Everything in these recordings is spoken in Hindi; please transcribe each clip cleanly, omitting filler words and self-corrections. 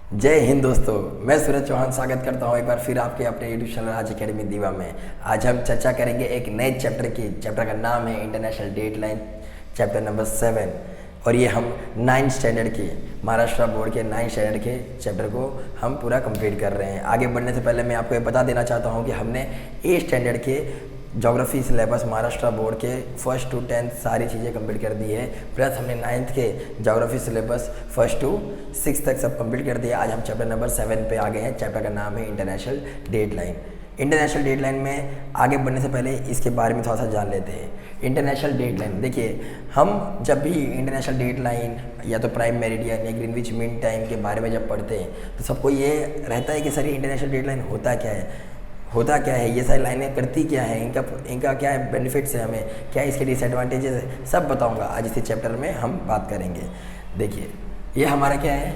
जय हिंद दोस्तों। मैं सूरज चौहान स्वागत करता हूं एक बार फिर आपके अपने यूट्यूब चैनल राज अकेडमी दीवा में। आज हम चर्चा करेंगे एक नए चैप्टर की। चैप्टर का नाम है इंटरनेशनल डेटलाइन, चैप्टर नंबर 7। और ये हम 9th स्टैंडर्ड के महाराष्ट्र बोर्ड के 9th स्टैंडर्ड के चैप्टर को हम पूरा कंप्लीट कर रहे हैं। आगे बढ़ने से पहले मैं आपको ये बता देना चाहता हूँ कि हमने 8th स्टैंडर्ड के ज्योग्राफी सिलेबस महाराष्ट्र बोर्ड के 1st to 10th सारी चीज़ें कंप्लीट कर दी है। प्लस हमने 9th के geography syllabus 1st to 6th तक सब कंप्लीट कर दिया। आज हम चैप्टर नंबर 7 पे आ गए हैं। चैप्टर का नाम है इंटरनेशनल डेटलाइन। इंटरनेशनल डेटलाइन में आगे बढ़ने से पहले इसके बारे में थोड़ा सा जान लेते हैं। इंटरनेशनल डेटलाइन, देखिए हम जब भी इंटरनेशनल डेटलाइन या तो प्राइम मेरिडियन या ग्रीनविच मीन टाइम के बारे में जब पढ़ते हैं तो सबको ये रहता है कि सर इंटरनेशनल डेटलाइन होता क्या है, ये सारी लाइनें करती क्या है, इनका क्या है बेनिफिट्स है, हमें क्या इसके डिसएडवांटेजेस है, सब बताऊंगा आज इसी चैप्टर में हम बात करेंगे। देखिए ये हमारा क्या है,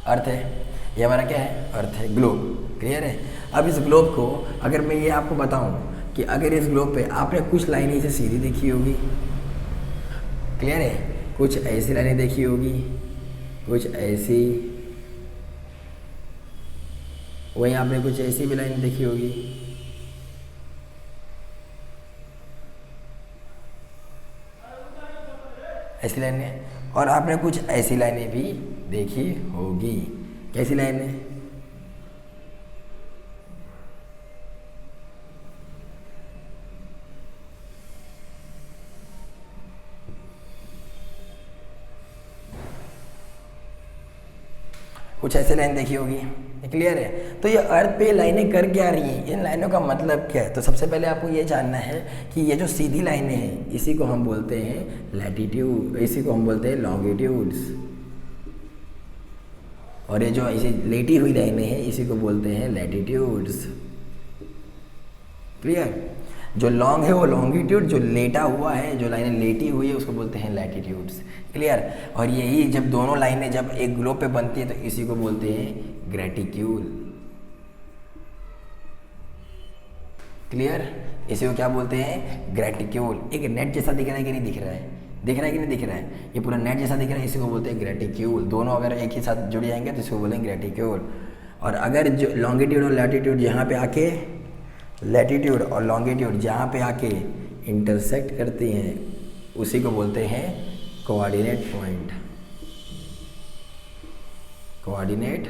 अर्थ है। ये हमारा क्या है, अर्थ है, ग्लोब। क्लियर है। अब इस ग्लोब को अगर मैं ये आपको बताऊं कि अगर इस ग्लोब पे आपने कुछ लाइनें इसे सीधी देखी होगी, क्लियर है, कुछ ऐसी लाइनें देखी होगी, कुछ ऐसी, वहीं आपने कुछ ऐसी भी लाइन देखी होगी, ऐसी लाइनें, और आपने कुछ ऐसी लाइनें भी देखी होगी। कैसी लाइनें? कुछ ऐसे लाइन देखी होगी। क्लियर है। तो ये अर्थ पे लाइनें कर क्या रही हैं, इन लाइनों का मतलब क्या है? तो सबसे पहले आपको ये जानना है कि ये जो सीधी लाइनें हैं इसी को हम बोलते हैं लैटिट्यूड, इसी को हम बोलते हैं लॉन्गिट्यूड्स। और ये जो ऐसी लेटी हुई लाइनें हैं इसी को बोलते हैं लैटिट्यूड्स। क्लियर। जो लॉन्ग है वो लॉन्गिट्यूड, जो लेटा हुआ है, जो लाइनें लेटी हुई है उसको बोलते हैं लैटिट्यूड्स। क्लियर। और यही जब दोनों लाइनें जब एक ग्लोब पे बनती है तो इसी को बोलते हैं ग्रेटिक्यूल। क्लियर। इसी को क्या बोलते हैं, ग्रेटिक्यूल। एक नेट जैसा दिख रहा है कि नहीं दिख रहा है, दिख रहा है कि नहीं दिख रहा है, ये पूरा नेट जैसा दिख रहा है, इसी को बोलते हैं ग्रेटिक्यूल। दोनों अगर एक ही साथ जुड़ जाएंगे तो इसको बोलेंगे ग्रेटिक्यूल। और अगर जो लॉन्गिट्यूड और लैटिट्यूड यहाँ पे आके, लैटिट्यूड और लॉन्गिट्यूड जहाँ पे आके इंटरसेक्ट करती हैं उसी को बोलते हैं कोऑर्डिनेट पॉइंट। Coordinate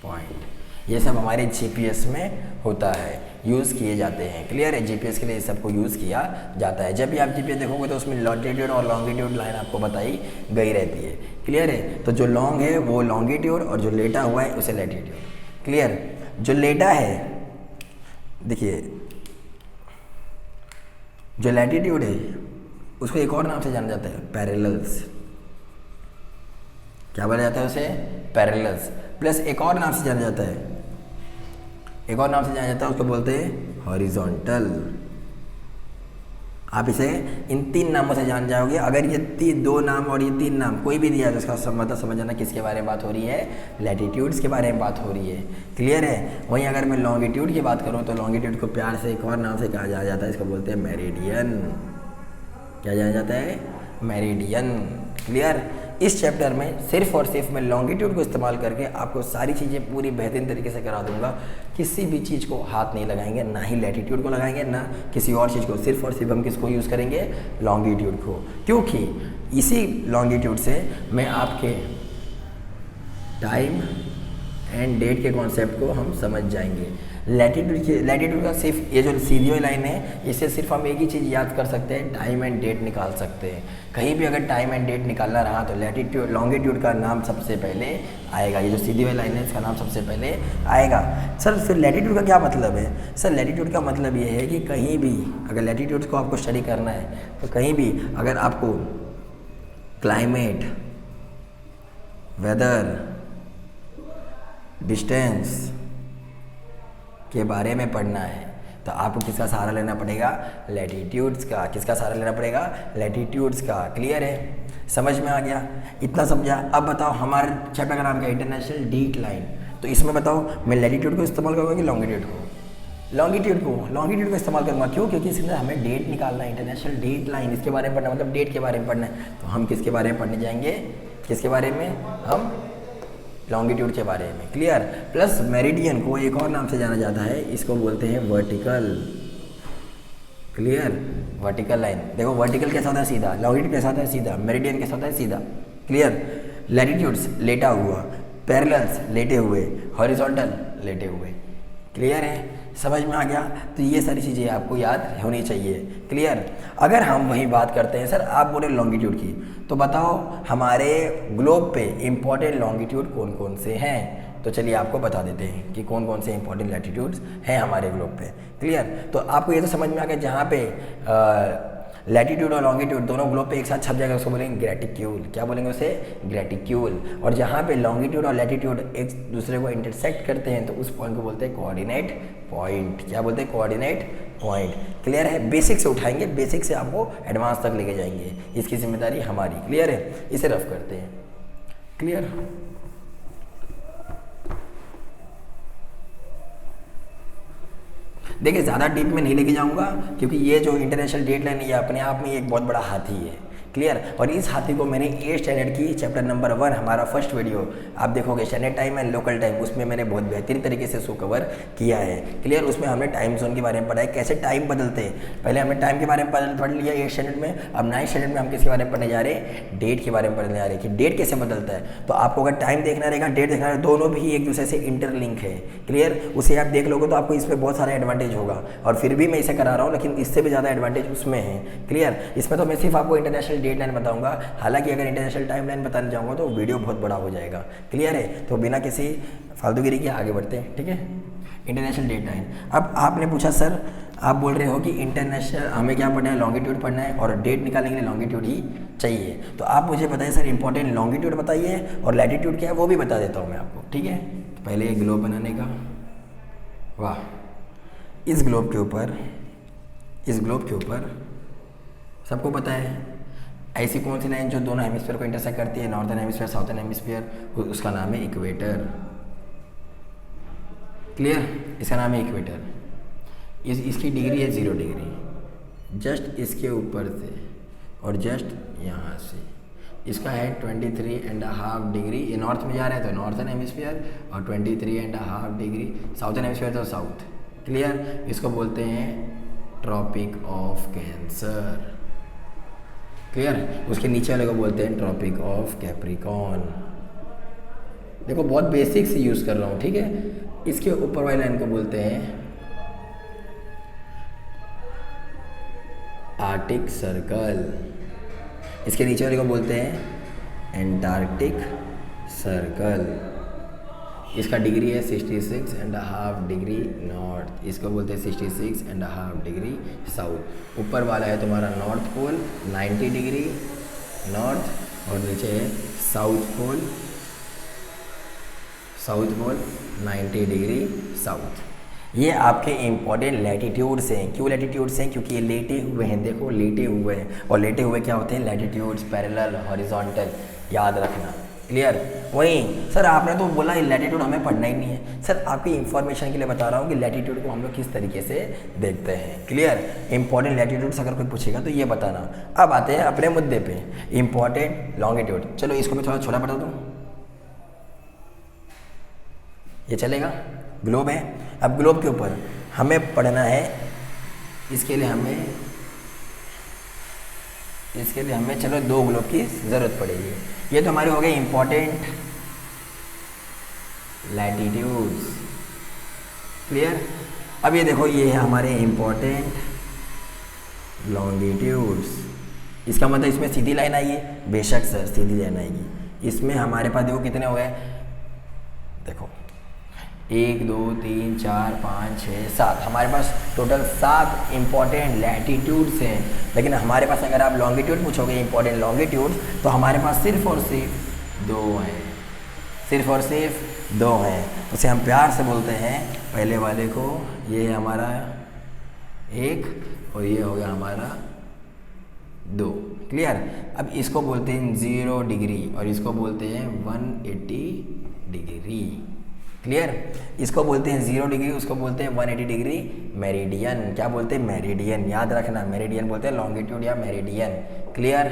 point. ये सब हमारे जीपीएस में होता है, यूज़ किए जाते हैं। क्लियर है। जीपीएस के लिए सबको यूज़ किया जाता है। जब भी आप जीपीएस देखोगे तो उसमें लॉन्गिट्यूड और लॉन्गिट्यूड लाइन आपको बताई गई रहती है। क्लियर है। तो जो लॉन्ग है वो लॉन्गिट्यूड और जो लेटा हुआ है उसे लैटिट्यूड। क्लियर। जो लेटा है, देखिए जो लैटिट्यूड है उसको एक और नाम से जाना जाता है पैरेलल्स। क्या बोला जाता है उसे, पैरेलल्स। प्लस एक और नाम से जाना जाता है, एक और नाम से जाना जाता है, उसको बोलते हैं हॉरिजॉन्टल। आप इसे इन 3 नामों से जान जाओगे। अगर ये 2 नाम और ये 3 नाम कोई भी दिया है तो उसका मतलब समझ जाना किसके बारे में बात हो रही है, लैटिट्यूड्स के बारे में बात हो रही है। क्लियर है। वहीं अगर मैं लॉन्गिट्यूड की बात करूँ तो लॉन्गिट्यूड को प्यार से एक और नाम से कहा जाता है, इसको बोलते हैं मेरिडियन। क्या जाना जाता है, मेरिडियन। क्लियर। इस चैप्टर में सिर्फ और सिर्फ मैं लॉन्गिट्यूड को इस्तेमाल करके आपको सारी चीज़ें पूरी बेहतरीन तरीके से करा दूंगा। किसी भी चीज़ को हाथ नहीं लगाएंगे, ना ही लैटिट्यूड को लगाएंगे ना किसी और चीज़ को। सिर्फ और सिर्फ हम किसको यूज़ करेंगे, लॉन्गिट्यूड को, क्योंकि इसी लॉन्गिट्यूड से मैं आपके टाइम एंड डेट के कॉन्सेप्ट को हम समझ जाएंगे। लैटिट्यूड का सिर्फ ये जो सीधी हुई लाइन है इससे सिर्फ हम एक ही चीज़ याद कर सकते हैं, टाइम एंड डेट निकाल सकते हैं। कहीं भी अगर टाइम एंड डेट निकालना रहा तो लैटिट्यूड लॉन्गिट्यूड का नाम सबसे पहले आएगा। ये जो सीधी हुई लाइन है इसका नाम सबसे पहले आएगा। सर फिर लैटिट्यूड का क्या मतलब है? सर लैटिट्यूड का मतलब ये है कि कहीं भी अगर लैटिट्यूड को आपको स्टडी करना है तो कहीं भी अगर आपको क्लाइमेट, वेदर, डिस्टेंस के बारे में पढ़ना है तो आपको किसका सहारा लेना पड़ेगा, लैटिट्यूड्स का। किसका सहारा लेना पड़ेगा, लैटिट्यूड्स का। क्लियर है। समझ में आ गया, इतना समझा। अब बताओ हमारे चैप्टर का नाम क्या है, इंटरनेशनल डेटलाइन। तो इसमें बताओ मैं लैटिट्यूड को इस्तेमाल करूँगा कि लॉन्गिट्यूड को? लॉन्गिट्यूड को इस्तेमाल करूँगा। क्यों? क्योंकि इसमें हमें डेट निकालना है, इंटरनेशनल डेटलाइन, इसके बारे में पढ़ना, मतलब डेट के बारे में पढ़ना है। तो हम किसके बारे में पढ़ने जाएंगे, किसके बारे में? हम लॉन्गिट्यूड के बारे में। क्लियर। प्लस मेरिडियन को एक और नाम से जाना जाता है, इसको बोलते हैं वर्टिकल। क्लियर। वर्टिकल लाइन, देखो वर्टिकल कैसा होता है? सीधा। लॉन्गिट्यूड कैसा होता है? सीधा। मेरिडियन कैसा होता है? सीधा। क्लियर। लैटिट्यूड्स लेटा हुआ, पैरेलल्स लेटे हुए, हॉरिजॉन्टल लेटे हुए। क्लियर है? समझ में आ गया? तो ये सारी चीज़ें आपको याद होनी चाहिए। क्लियर। अगर हम वही बात करते हैं, सर आप बोले लॉन्गिट्यूड की, तो बताओ हमारे ग्लोब पे इंपॉर्टेंट लॉन्गिट्यूड कौन कौन से हैं? तो चलिए आपको बता देते हैं कि कौन कौन से इंपॉर्टेंट लैटिट्यूड्स हैं हमारे ग्लोब पे। क्लियर। तो आपको ये तो समझ में आ गया, जहाँ पे लैटिट्यूड और लॉन्गिट्यूड दोनों ग्लोब पे एक साथ छप जाएगा उसको बोलेंगे ग्रेटिक्यूल। क्या बोलेंगे उसे? ग्रेटिक्यूल। और जहाँ पे लॉन्गिट्यूड और लैटिट्यूड एक दूसरे को इंटरसेक्ट करते हैं तो उस पॉइंट को बोलते हैं कोऑर्डिनेट पॉइंट। क्या बोलते हैं? Coordinate point. क्लियर है? बेसिक से उठाएंगे, बेसिक से आपको एडवांस तक लेके जाएंगे, इसकी जिम्मेदारी हमारी। क्लियर है? इसे रफ करते हैं। क्लियर। देखिए ज़्यादा डीप में नहीं लेके जाऊंगा, क्योंकि ये जो इंटरनेशनल डेडलाइन है ये अपने आप में एक बहुत बड़ा हाथी है। क्लियर। और इस हाथी को मैंने 8th स्टैंडर्ड की चैप्टर नंबर 1 हमारा फर्स्ट वीडियो आप देखोगे, standard time and local time, उसमें मैंने बहुत बेहतरीन तरीके से उसको कवर किया है। क्लियर। उसमें हमने टाइम जोन के बारे में पढ़ा है, कैसे टाइम बदलते हैं। पहले हमने टाइम के बारे में पढ़ लिया 8th स्टैंडर्ड में। अब 9th स्टैंडर्ड में हम किसके बारे में पढ़ने जा रहे हैं? डेट के बारे में पढ़ने जा रहे हैं कि डेट कैसे बदलता है। तो आपको अगर टाइम देखना रहेगा, डेट देखना रहेगा, दोनों भी एक दूसरे से इंटरलिंक है। क्लियर। उसे आप देख लोगे तो आपको इसमें बहुत सारा एडवांटेज होगा, और फिर भी मैं इसे करा रहा हूँ, लेकिन इससे भी ज़्यादा एडवांटेज उसमें है। क्लियर। इसमें तो मैं सिर्फ आपको इंटरनेशनल डेडलाइन बताऊंगा, हालांकि अगर इंटरनेशनल टाइमलाइन बताने जाऊंगा तो वीडियो बहुत बड़ा हो जाएगा। क्लियर है? तो बिना किसी फालतूगिरी के आगे बढ़ते हैं। ठीक है। International deadline. अब आपने पूछा सर, आप बोल रहे हो कि इंटरनेशनल हमें क्या पढ़ना है? लॉन्गिट्यूड पढ़ना है, और डेट निकालने के लिए लॉन्गिट्यूड ही चाहिए। तो आप मुझे बताइए सर इंपॉर्टेंट लॉन्गिट्यूड बताइए, और लैटिट्यूड क्या है वो भी बता देता हूँ मैं आपको। ठीक है। तो पहले एक ग्लोब बनाने का, वाह, इस ग्लोब के ऊपर सबको पता है ऐसी कौन सी लाइन जो दोनों हेमिस्फीयर को इंटरसेक्ट करती है? नॉर्दर्न हेमिस्फीयर, साउथर्न हेमिस्फीयर, उसका नाम है इक्वेटर। क्लियर। इसका नाम है इक्वेटर। इसकी डिग्री है 0 डिग्री, जस्ट इसके ऊपर से और जस्ट यहाँ से। इसका है 23.5 डिग्री। ये नॉर्थ में जा रहा है तो नॉर्थर्न हेमिस्फीयर, और 23.5 डिग्री साउथर्न हेमिस्फीयर तो साउथ। क्लियर। इसको बोलते हैं ट्रॉपिक ऑफ कैंसर। क्लियर। उसके नीचे वाले को बोलते हैं ट्रॉपिक ऑफ कैप्रिकॉर्न। देखो बहुत बेसिक से यूज़ कर रहा हूँ। ठीक है। इसके ऊपर वाली लाइन को बोलते हैं आर्टिक सर्कल। इसके नीचे वाले को बोलते हैं एंटार्क्टिक सर्कल। इसका डिग्री है 66.5 डिग्री नॉर्थ, इसको बोलते हैं 66.5 डिग्री साउथ। ऊपर वाला है तुम्हारा नॉर्थ पोल 90 डिग्री नॉर्थ, और नीचे है साउथ पोल 90 डिग्री साउथ। ये आपके इंपॉर्टेंट लैटिट्यूड्स हैं। क्यों लैटिट्यूड्स हैं? क्योंकि ये लेटे हुए हैं। देखो लेटे हुए हैं, और लेटे हुए क्या होते हैं? लैटिट्यूड्स, पैरेलल, हॉरिजॉन्टल, याद रखना। क्लियर। वहीं सर आपने तो बोला लैटिट्यूड हमें पढ़ना ही नहीं है। सर आपकी इंफॉर्मेशन के लिए बता रहा हूँ कि लैटिट्यूड को हम लोग किस तरीके से देखते हैं। क्लियर। इंपॉर्टेंट लैटिट्यूड्स अगर कोई पूछेगा तो ये बताना। अब आते हैं अपने मुद्दे पे, इंपॉर्टेंट लॉन्गिट्यूड। चलो इसको मैं थोड़ा छोटा बता दूँ, ये चलेगा? ग्लोब है। अब ग्लोब के ऊपर हमें पढ़ना है, इसके लिए हमें चलो 2 ग्लोब की ज़रूरत पड़ेगी। ये तो हमारे हो गए इंपॉर्टेंट लैटिट्यूड्स। क्लियर। अब ये देखो ये है हमारे इंपॉर्टेंट लॉन्गिट्यूड्स। इसका मतलब इसमें सीधी लाइन आई है? बेशक सर सीधी लाइन आएगी। इसमें हमारे पास देखो कितने हो गए, देखो 1 2 3 4 5 6 7, हमारे पास टोटल 7 इंपॉर्टेंट लैटिट्यूड्स हैं। लेकिन हमारे पास अगर आप लॉन्गिट्यूड पूछोगे इंपॉर्टेंट लॉन्गिट्यूड, तो हमारे पास सिर्फ और सिर्फ 2 हैं, सिर्फ और सिर्फ 2 हैं। उसे हम प्यार से बोलते हैं पहले वाले को, ये है हमारा 1 और ये हो गया हमारा 2। क्लियर। अब इसको बोलते हैं 0 डिग्री और इसको बोलते हैं 180 डिग्री। क्लियर। इसको बोलते हैं 0 डिग्री, उसको बोलते हैं 180 डिग्री मेरिडियन। क्या बोलते हैं? मेरिडियन। याद रखना, मेरिडियन बोलते हैं लॉन्गिट्यूड या मेरिडियन। क्लियर।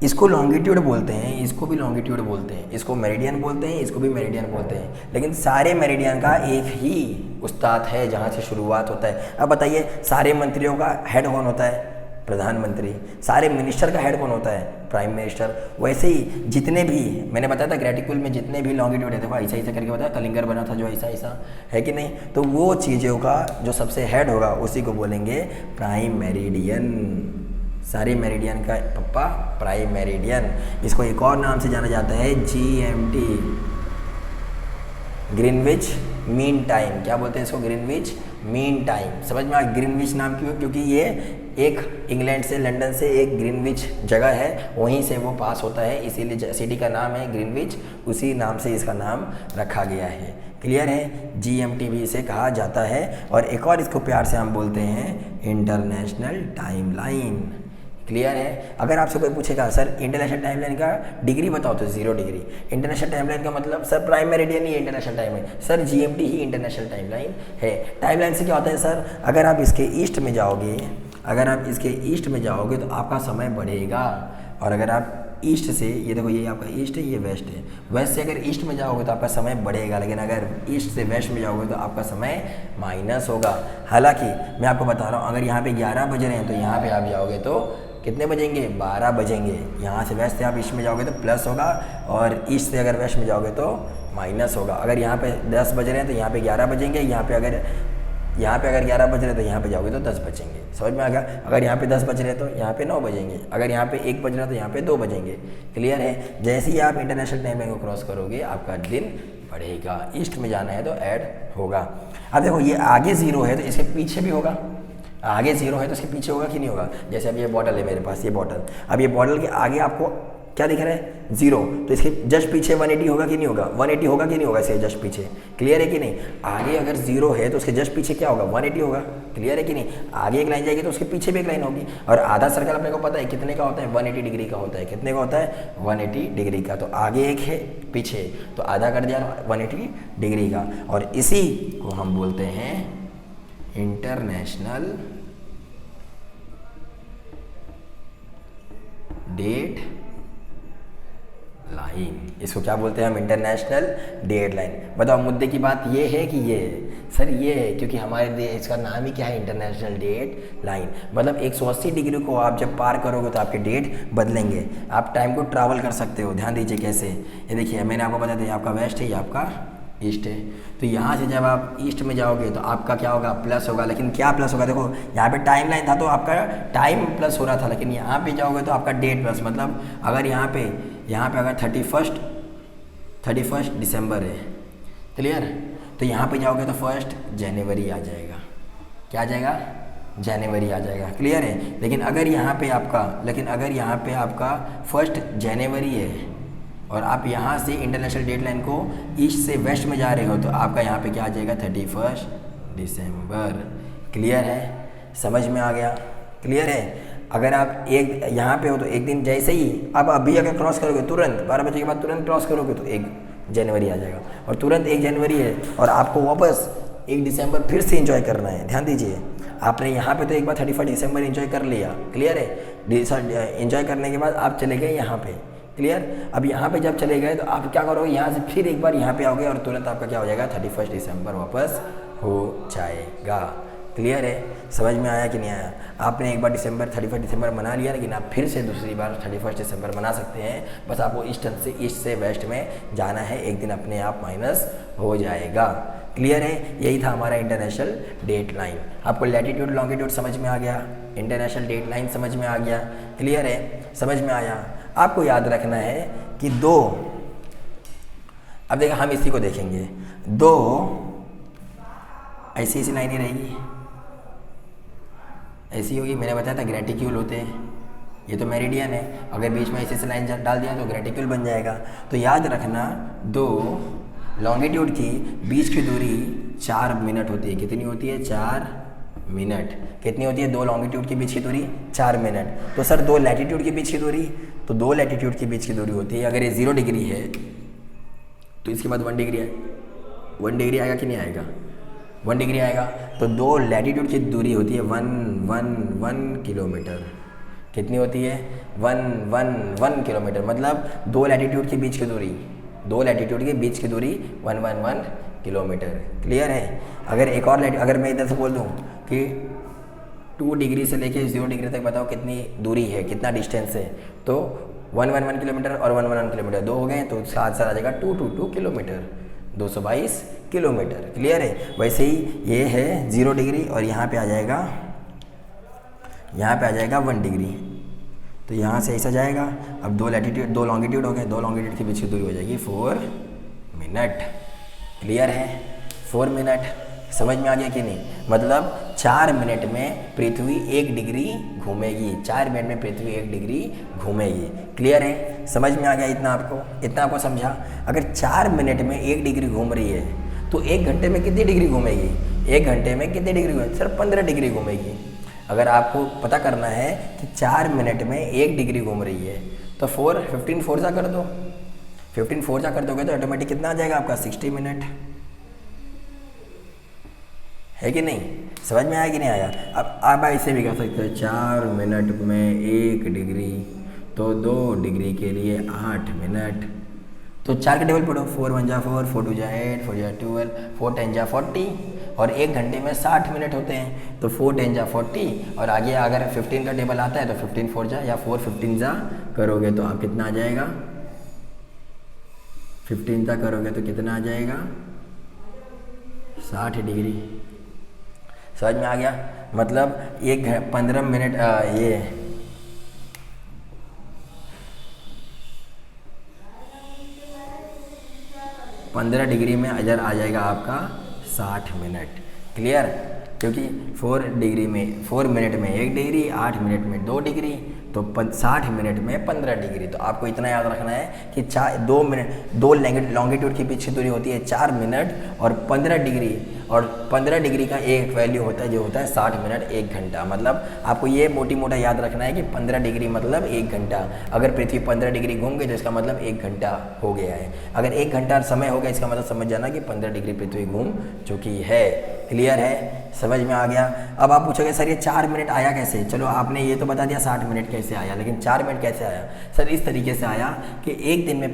इसको लॉन्गिट्यूड बोलते हैं, इसको भी लॉन्गिट्यूड बोलते हैं, इसको मेरिडियन बोलते हैं, इसको भी मेरिडियन बोलते हैं, लेकिन सारे मेरिडियन का एक ही उस्ताद है जहाँ से शुरुआत होता है। अब बताइए, सारे मंत्रियों का हेड कौन होता है? प्रधानमंत्री। सारे मिनिस्टर का हेड कौन होता है? Prime minister. वैसे ही जितने भी, मैंने बताया था ग्रेटिक्यूल में जितने भी लॉन्गिट्यूड है, देखो ऐसा ऐसा करके बताया, कलिंगर बना था जो ऐसा ऐसा है कि नहीं, तो वो चीज़ों का जो सबसे हेड होगा उसी को बोलेंगे प्राइम मेरिडियन। सारे मेरिडियन का पप्पा प्राइम मेरिडियन। इसको एक और नाम से जाना जाता है GMT, ग्रीनविच मीन टाइम। क्या बोलते हैं इसको? Greenwich mean time. समझ में आ? ग्रीनविच नाम क्यों? क्योंकि ये एक इंग्लैंड से, लंदन से एक ग्रीनविच जगह है, वहीं से वो पास होता है, इसीलिए सिटी का नाम है ग्रीनविच, उसी नाम से इसका नाम रखा गया है। क्लियर है? GMT भी इसे कहा जाता है। और एक और इसको प्यार से हम बोलते हैं इंटरनेशनल टाइमलाइन। क्लियर है? अगर आपसे कोई पूछेगा सर इंटरनेशनल टाइमलाइन का डिग्री बताओ, तो 0 डिग्री। इंटरनेशनल टाइमलाइन का मतलब सर प्राइम मेरिडियन ही इंटरनेशनल टाइमलाइन, सर GMT ही इंटरनेशनल टाइमलाइन है। टाइमलाइन से क्या होता है सर? अगर आप इसके ईस्ट में जाओगे, अगर आप इसके ईस्ट में जाओगे तो आपका समय बढ़ेगा, और अगर आप ईस्ट से, ये देखो ये आपका ईस्ट है, ये वेस्ट है, वेस्ट से अगर ईस्ट में जाओगे तो आपका समय बढ़ेगा, लेकिन अगर ईस्ट से वेस्ट में जाओगे तो आपका समय माइनस होगा। हालांकि मैं आपको बता रहा हूँ, अगर यहाँ पे 11 बज रहे हैं तो यहाँ पे आप जाओगे तो कितने बजेंगे? 12 बजेंगे। यहाँ से वेस्ट से आप ईस्ट में जाओगे तो प्लस होगा, और ईस्ट से अगर वेस्ट में जाओगे तो माइनस होगा। अगर यहाँ पे 10 बज रहे हैं तो यहाँ पे 11 बजेंगे, यहाँ पे अगर 11 बज रहे हैं तो यहाँ पे जाओगे तो 10 बजेंगे। समझ में आ गया? अगर यहाँ पे 10 बज रहे हैं तो यहाँ पे 9 बजेंगे, अगर यहाँ पे 1 बज रहा है तो यहाँ पे 2 बजेंगे। क्लियर है? जैसे ही आप इंटरनेशनल टाइम लाइन को क्रॉस करोगे आपका दिन बढ़ेगा। ईस्ट में जाना है तो ऐड होगा। अब देखो ये आगे 0 है तो इसके पीछे भी होगा, आगे 0 है तो इसके पीछे होगा कि नहीं होगा? जैसे अब ये बॉटल है मेरे पास, ये बॉटल, अब ये बॉटल के आगे आपको क्या दिख रहा है? 0, तो इसके जस्ट पीछे 180 होगा कि नहीं होगा? 180 होगा कि नहीं होगा इसके जस्ट पीछे? क्लियर है कि नहीं? आगे अगर 0 है तो उसके जस्ट पीछे क्या होगा? 180 होगा। क्लियर है कि नहीं? आगे एक लाइन जाएगी तो उसके पीछे भी एक लाइन होगी। और आधा सर्कल अपने को पता है कितने का होता है? 180 डिग्री का होता है। कितने का होता है? 180 डिग्री का। तो आगे एक है, पीछे, तो आधा कर दिया 180 डिग्री का। और इसी को हम बोलते हैं इंटरनेशनल डेट लाइन। इसको क्या बोलते हैं हम? International date line. बताओ मुद्दे की बात ये है कि ये है? सर ये है क्योंकि हमारे देश का नाम ही क्या है? International date line. मतलब 180 डिग्री को आप जब पार करोगे तो आपके डेट बदलेंगे, आप टाइम को ट्रैवल कर सकते हो। ध्यान दीजिए कैसे। ये देखिए मैंने आपको बता दिया, आपका वेस्ट है, ये आपका ईस्ट है। तो यहाँ से जब आप ईस्ट में जाओगे तो आपका क्या होगा? प्लस होगा। लेकिन क्या प्लस होगा? देखो यहाँ पे टाइम लाइन था तो आपका टाइम प्लस हो रहा था, लेकिन यहाँ पे जाओगे तो आपका डेट प्लस। मतलब अगर यहाँ पे अगर 31 दिसंबर है, क्लियर, तो यहाँ पे जाओगे तो 1 जनवरी आ जाएगा। क्या आ जाएगा? जनवरी आ जाएगा। क्लियर है? लेकिन अगर यहाँ पे आपका 1 जनवरी है और आप यहाँ से इंटरनेशनल डेट लाइन को ईस्ट से वेस्ट में जा रहे हो तो आपका यहाँ पे क्या आ जाएगा? 31 दिसंबर। क्लियर है? समझ में आ गया? क्लियर है? अगर आप एक यहाँ पे हो तो एक दिन जैसे ही आप अभी अगर क्रॉस करोगे, तुरंत 12 बजे के बाद तुरंत क्रॉस करोगे तो 1 जनवरी आ जाएगा। और तुरंत 1 जनवरी है और आपको वापस 1 दिसंबर फिर से एंजॉय करना है। ध्यान दीजिए, आपने यहाँ पे तो एक बार 31 दिसंबर एंजॉय कर लिया। क्लियर है? एंजॉय करने के बाद आप चले गए यहाँ पे। क्लियर? अब यहाँ पे जब चले गए तो आप क्या करोगे? यहाँ से फिर एक बार यहाँ पे आओगे और तुरंत आपका क्या हो जाएगा? 31 दिसंबर वापस हो जाएगा। क्लियर है? समझ में आया कि नहीं आया? आपने एक बार 31 दिसंबर मना लिया, लेकिन आप फिर से दूसरी बार 31 दिसंबर मना सकते हैं। बस आपको ईस्ट से वेस्ट में जाना है, एक दिन अपने आप माइनस हो जाएगा। क्लियर है? यही था हमारा इंटरनेशनल डेट लाइन। आपको लैटिट्यूड लॉन्गिट्यूड समझ में आ गया, इंटरनेशनल डेट लाइन समझ में आ गया। क्लियर है? समझ में आया? आपको याद रखना है कि 2, अब देखो हम इसी को देखेंगे, 2 ऐसी लाइनें रहेगी, ऐसी होगी। मैंने बताया था ग्रेटिक्यूल होते हैं, ये तो मेरिडियन है, अगर बीच में ऐसी लाइन डाल दिया तो ग्रेटिक्यूल बन जाएगा। तो याद रखना 2 लॉन्गिट्यूड की बीच की दूरी 4 मिनट होती है। कितनी होती है? 4 मिनट। कितनी होती है? 2 लॉन्गिट्यूड के बीच की दूरी 4 मिनट। तो सर 2 लैटिट्यूड के बीच की दूरी, तो 2 लैटिट्यूड के बीच की दूरी होती है, अगर ये 0 डिग्री है तो इसके बाद 1 डिग्री है, 1 डिग्री आएगा कि नहीं आएगा? 1 डिग्री आएगा। तो 2 लैटिट्यूड की दूरी होती है 1 किलोमीटर। कितनी होती है 1 किलोमीटर, मतलब दो लैटिट्यूड के बीच की दूरी, दो लैटिट्यूड के बीच की दूरी 1 किलोमीटर। क्लियर है। अगर एक और अगर मैं इधर से बोल दूँ कि 2 डिग्री से लेके 0 डिग्री तक बताओ कितनी दूरी है, कितना डिस्टेंस है, तो 1 किलोमीटर और 1 किलोमीटर दो हो गए, तो साथ साथ आ जाएगा 2 किलोमीटर, 222 किलोमीटर। क्लियर है। वैसे ही ये है 0 डिग्री और यहाँ पे आ जाएगा 1 डिग्री, तो यहाँ से ऐसा जाएगा। अब दो लैटिट्यूड दो लॉन्गिट्यूड हो गए, दो लॉन्गिट्यूड के बीच की दूरी हो जाएगी 4 मिनट। क्लियर है। 4 मिनट समझ में आ गया कि नहीं? मतलब 4 मिनट में पृथ्वी 1 डिग्री घूमेगी, 4 मिनट में पृथ्वी 1 डिग्री घूमेगी। क्लियर है। समझ में आ गया इतना आपको समझा? अगर 4 मिनट में 1 डिग्री घूम रही है तो 1 घंटे में कितनी डिग्री घूमेगी? 1 घंटे में कितनी डिग्री घूमेगी? सिर्फ 15 डिग्री घूमेगी। अगर आपको पता करना है कि 4 मिनट में 1 डिग्री घूम रही है तो 15 4 जा कर दो, 15 4 जा कर दोगे तो ऑटोमेटिक कितना आ जाएगा आपका 60 मिनट, है कि नहीं? समझ में आया कि नहीं आया? अब आप ऐसे भी कर सकते हो, 4 मिनट में 1 डिग्री, तो 2 डिग्री के लिए 8 मिनट, तो 4 के टेबल पढ़ो, 4 1 जा 4, 4 2 जा 8, 4 जा 12, 4 10 जा 40, और 1 घंटे में 60 मिनट होते हैं, तो 4 10 जा 40, और आगे अगर 15 का टेबल आता है तो 15 4 जा या 4 15 जा करोगे तो आप कितना आ जाएगा? 15 जा करोगे तो कितना आ जाएगा? 60 डिग्री। समझ में आ गया? मतलब 15 मिनट ये 15 डिग्री में इधर आ जाएगा आपका 60 मिनट। क्लियर? क्योंकि 4 मिनट में 1 डिग्री, 8 मिनट में 2 डिग्री, तो 60 मिनट में 15 डिग्री। तो आपको इतना याद रखना है कि 2 लॉन्गिट्यूड की बीच की दूरी होती है 4 मिनट और 15 डिग्री, और 15 डिग्री का एक वैल्यू होता है जो होता है 60 मिनट 1 घंटा। मतलब आपको ये मोटा याद रखना है कि 15 डिग्री मतलब 1 घंटा। अगर पृथ्वी 15 डिग्री घूम गई तो इसका मतलब 1 घंटा हो गया है। अगर 1 घंटा समय हो गया इसका मतलब समझ जाना कि 15 डिग्री पृथ्वी घूम चुकी है। क्लियर है? समझ में आ गया? अब आप पूछोगे सर ये 4 मिनट आया कैसे? चलो आपने ये तो बता दिया 60 मिनट कैसे आया, लेकिन 4 मिनट कैसे आया? सर इस तरीके से आया कि एक दिन में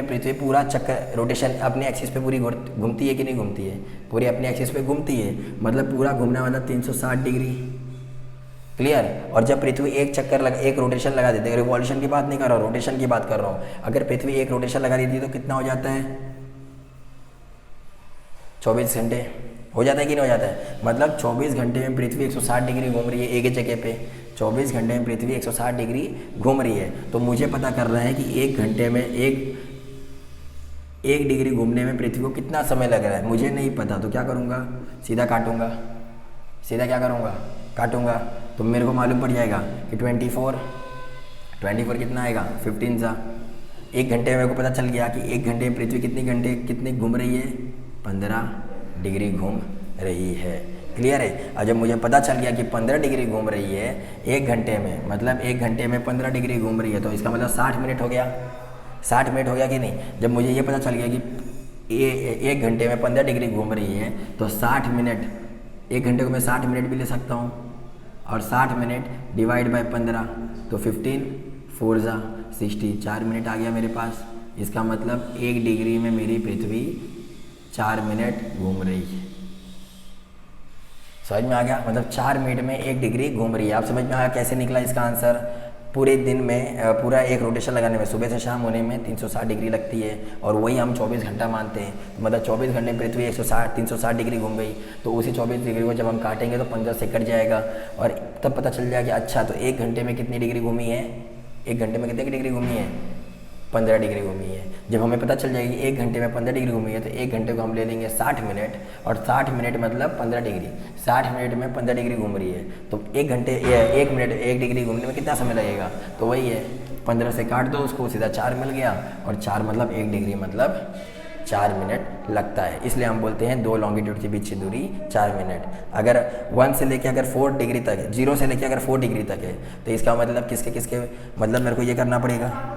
पृथ्वी पूरा चक्कर रोटेशन अपने एक्सिस पे पूरी घूमती है कि नहीं घूमती है? पूरी अपने एक्सिस पे घूमती है, मतलब पूरा घूमना मतलब 360 डिग्री। क्लियर? और जब पृथ्वी एक रोटेशन लगा देती है, रिवॉल्यूशन की बात नहीं कर रहा हूँ, रोटेशन की बात कर रहा हूँ। अगर पृथ्वी एक रोटेशन लगा देती है तो कितना हो जाता है? 24 घंटे हो जाता है कि नहीं हो जाता है? मतलब 24 घंटे में पृथ्वी 160 डिग्री घूम रही है एक ही जगह पे। 24 घंटे में पृथ्वी 160 डिग्री घूम रही है, तो मुझे पता करना है कि 1 घंटे में 1 डिग्री घूमने में पृथ्वी को कितना समय लग रहा है। मुझे नहीं पता, तो क्या करूँगा? सीधा क्या करूँगा? काटूँगा, तो मेरे को मालूम पड़ जाएगा कि 24 कितना आएगा? 15 सा 1 घंटे में मेरे को पता चल गया कि 1 घंटे में पृथ्वी कितनी घूम रही है? 15 डिग्री घूम रही है। क्लियर है? और जब मुझे पता चल गया कि 15 डिग्री घूम रही है 1 घंटे में, मतलब 1 घंटे में 15 डिग्री घूम रही है, तो इसका मतलब 60 मिनट हो गया। 60 मिनट हो गया कि नहीं? जब मुझे ये पता चल गया कि 1 घंटे में 15 डिग्री घूम रही है तो 60 मिनट, 1 घंटे को मैं 60 मिनट भी ले सकता हूँ, और 60 मिनट डिवाइड बाय 15, तो 15 4 जा 60, 4 मिनट आ गया मेरे पास। इसका मतलब 1 डिग्री में मेरी पृथ्वी 4 मिनट घूम रही है। समझ में आ गया? मतलब 4 मिनट में 1 डिग्री घूम रही है। आप समझ में आया कैसे निकला इसका आंसर? पूरे दिन में पूरा एक रोटेशन लगाने में सुबह से शाम होने में 360 डिग्री लगती है, और वही हम 24 घंटा मानते हैं। मतलब 24 घंटे में पृथ्वी 360 डिग्री घूम गई, तो उसी 24 डिग्री को जब हम काटेंगे तो 15 से कट जाएगा, और तब पता चल जाएगा कि अच्छा तो 1 घंटे में कितनी डिग्री घूमी है? 1 घंटे में कितनी डिग्री घूमी है? 15 डिग्री घूमी है। जब हमें पता चल जाएगी 1 घंटे में 15 डिग्री घूमी है, तो 1 घंटे को हम ले लेंगे 60 मिनट, और 60 मिनट मतलब 15 डिग्री। 60 मिनट में 15 डिग्री घूम रही है, तो 1 मिनट 1 डिग्री घूमने में कितना समय लगेगा? तो वही है, 15 से काट दो उसको, सीधा 4 मिल गया, और 4 मतलब 1 डिग्री मतलब 4 मिनट लगता है। इसलिए हम बोलते हैं 2 लॉन्गिट्यूड के बीच की दूरी 4 मिनट। अगर 1 से लेके अगर 4 डिग्री तक है, 0 से लेके अगर 4 डिग्री तक है, तो इसका मतलब किसके मतलब मेरे को ये करना पड़ेगा,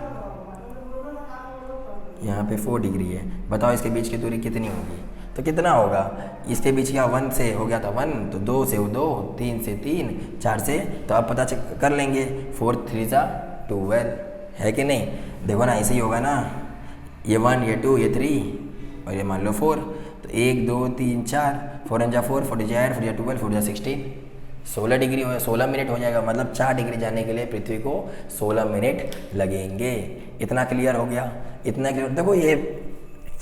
यहाँ पे 4 डिग्री है, बताओ इसके बीच की दूरी कितनी होगी? तो कितना होगा, इसके बीच का 1 से हो गया था 1, तो 2 से 2, 3 से 3, 4 से, तो आप पता कर लेंगे 4 3 जा 12, है कि नहीं। देखो ना ऐसे ही होगा ना, ये 1 ये 2 ये 3 और ये मान लो 4, तो 1 2 3 4, 4 जा 4, 4 जा 8, 4 जा 12, 4 जा 16, 16 डिग्री हो, 16 मिनट हो जाएगा। मतलब 4 डिग्री जाने के लिए पृथ्वी को 16 मिनट लगेंगे। इतना क्लियर हो गया, इतना क्लियर। देखो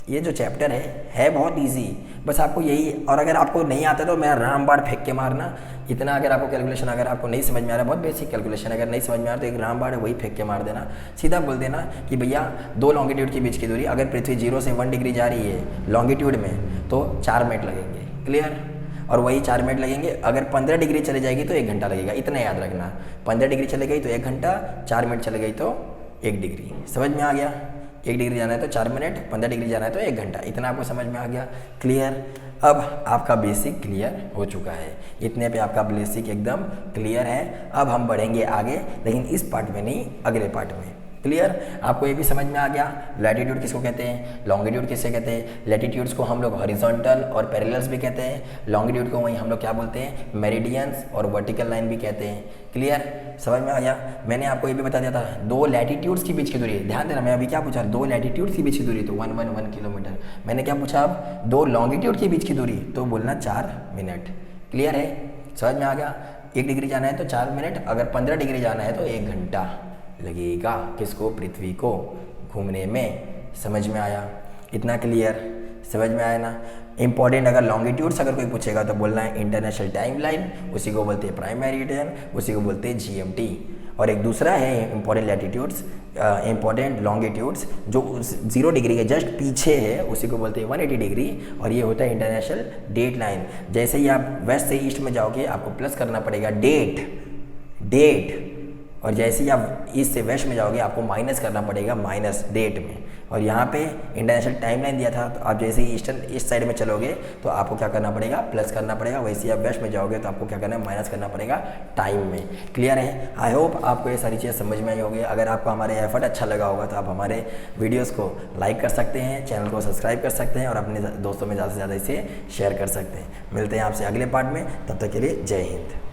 ये जो चैप्टर है बहुत इजी, बस आपको यही, और अगर आपको नहीं आता तो मेरा रामबाण फेंक के मारना। इतना अगर आपको कैलकुलेशन अगर आपको नहीं समझ में आ रहा, बहुत बेसिक कैलकुलेशन अगर नहीं समझ में आ रहा तो एक रामबाण है वही फेंक के मार देना। सीधा बोल देना कि भैया 2 लॉन्गिट्यूड के बीच की दूरी, अगर पृथ्वी 0 से 1 डिग्री जा रही है लॉन्गिट्यूड में तो 4 मिनट लगेंगे। क्लियर। और वही 4 मिनट लगेंगे, अगर 15 डिग्री चली जाएगी तो 1 घंटा लगेगा। इतना याद रखना, 15 डिग्री चली गई तो 1 घंटा, 4 मिनट चली गई तो 1 डिग्री। समझ में आ गया। 1 डिग्री जाना है तो 4 मिनट, 15 डिग्री जाना है तो 1 घंटा। इतना आपको समझ में आ गया। क्लियर। अब आपका बेसिक क्लियर हो चुका है। इतने पे आपका बेसिक एकदम क्लियर है। अब हम बढ़ेंगे आगे, लेकिन इस पार्ट में नहीं, अगले पार्ट में। क्लियर। आपको ये भी समझ में आ गया लैटिट्यूड किसको कहते हैं, लॉन्गिट्यूड किसे कहते हैं। लैटिट्यूड्स को हम लोग हॉरिजॉन्टल और पैरेलल्स भी कहते हैं, लॉन्गिट्यूड को वहीं हम लोग क्या बोलते हैं, मेरिडियंस और वर्टिकल लाइन भी कहते हैं। क्लियर। समझ में आ गया। मैंने आपको ये भी बता दिया था 2 लैटिट्यूड्स के बीच की दूरी, ध्यान देना मैं अभी क्या पूछा, 2 लैटिट्यूड्स के बीच की दूरी तो 1 किलोमीटर। मैंने क्या पूछा अब, 2 लॉन्गिट्यूड के बीच की दूरी तो बोलना 4 मिनट। क्लियर है। समझ में आ गया। 1 डिग्री जाना है तो 4 मिनट, अगर 15 डिग्री जाना है तो 1 घंटा लगेगा। किसको, पृथ्वी को घूमने में। समझ में आया। इतना क्लियर। समझ में आया ना। इंपॉर्टेंट अगर लॉन्गिट्यूड्स अगर कोई पूछेगा तो बोलना है इंटरनेशनल टाइम लाइन, उसी को बोलते हैं प्राइम मेरिडियन, उसी को बोलते हैं GMT। और एक दूसरा है इंपॉर्टेंट लैटिट्यूड्स, इंपॉर्टेंट लॉन्गिट्यूड्स जो 0 डिग्री के जस्ट पीछे है, उसी को बोलते हैं 180 डिग्री, और ये होता है इंटरनेशनल डेट लाइन। जैसे ही आप वेस्ट से ईस्ट में जाओगे आपको प्लस करना पड़ेगा डेट, और जैसे ही आप ईस्ट से वेस्ट में जाओगे आपको माइनस करना पड़ेगा माइनस डेट में। और यहाँ पे इंटरनेशनल टाइम लाइन दिया था, तो आप जैसे ही ईस्ट साइड में चलोगे तो आपको क्या करना पड़ेगा, प्लस करना पड़ेगा। वैसे ही आप वेस्ट में जाओगे तो आपको क्या करना है, माइनस करना पड़ेगा टाइम में। क्लियर है। आई होप आपको ये सारी चीज़ें समझ में आई होगी। अगर आपको हमारे एफर्ट अच्छा लगा होगा तो आप हमारे वीडियोज़ को लाइक कर सकते हैं, चैनल को सब्सक्राइब कर सकते हैं और अपने दोस्तों में ज़्यादा से ज़्यादा इसे शेयर कर सकते हैं। मिलते हैं आपसे अगले पार्ट में, तब तक के लिए जय हिंद।